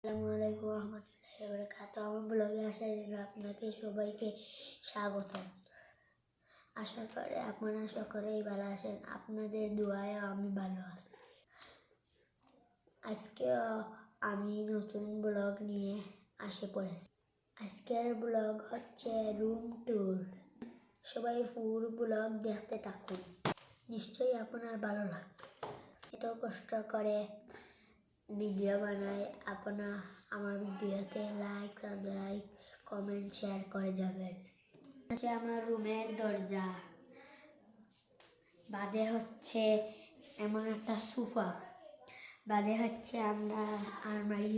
আসসালামু আলাইকুম রহমতুল্লাহি ওয়া বারাকাতুহু। আমার ব্লগে আসার জন্য আপনাকে সবাইকে স্বাগতম। আশা করি আপনারা সকলেই ভালো আছেন। আপনাদের দোয়ায় আমি ভালো আছি। আজকে আমি নতুন ব্লগ নিয়ে পড়েছি। আজকের ব্লগ হচ্ছে রুম ট্যুর। সবাই ফুল ব্লগ দেখতে থাকুন, নিশ্চয়ই আপনার ভালো লাগবে। এত কষ্ট করে ভিডিও বানাই, আপনারা আমার ভিডিওতে লাইক, সাবস্ক্রাইব, কমেন্ট, শেয়ার করে যাবেন। হচ্ছে আমার রুমের দরজা, বাদে হচ্ছে এমন একটা সোফা, বাদে হচ্ছে আমার আলমারি,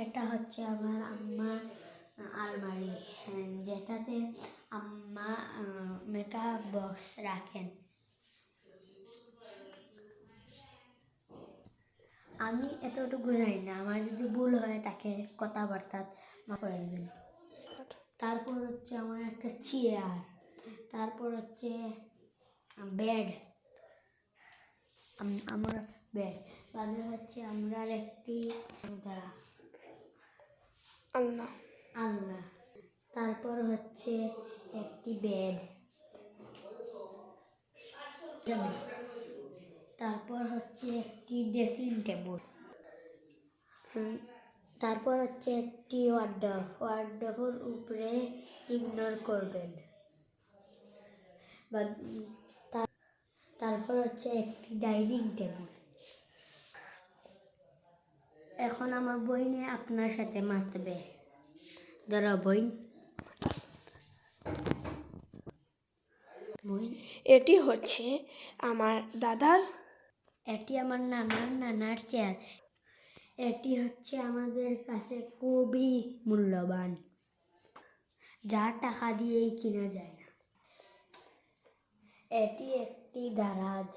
এটা হচ্ছে আমার আম্মার আলমারি, যেটাতে আম্মা মেকআপ বক্স রাখেন। আমি এতটুকু জানি না, আমার যদি ভুল হয় তাকে কথাবার্তা মাফ করে দেবেন। তারপর হচ্ছে আমার একটা চেয়ার, তারপর হচ্ছে বেড, আমার বেড, বাদে হচ্ছে আমরা একটি আলনা, তারপর হচ্ছে একটি বেড, তারপর হচ্ছে একটি ড্রেসিং টেবিল, তারপর হচ্ছে একটি ওয়ার্ডরোবের উপরে ইগনোর করবেন। তারপর হচ্ছে একটি ডাইনিং টেবিল। এখন আমার বই নিয়ে আপনার সাথে মাতবে। ধরো বই। এটি হচ্ছে আমার দাদার, এটি আমার নানার চেয়ার। এটি হচ্ছে আমাদের কাছে খুবই মূল্যবান, যা টাকা দিয়েই কিনা যায় না। এটি একটি দারাজ,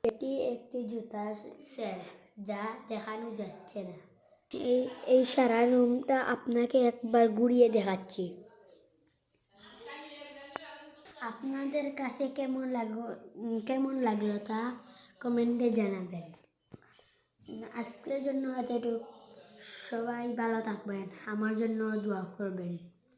এটি একটি জুতা সেলফ, যা দেখানো যাচ্ছে না। এই সারা রুমটা আপনাকে একবার ঘুরিয়ে দেখাচ্ছি। আপনাদের কাছে কেমন লাগলো তা কমেন্টে জানাবেন। আজকের জন্য এতটুকু। সবাই ভালো থাকবেন, আমার জন্য দোয়া করবেন।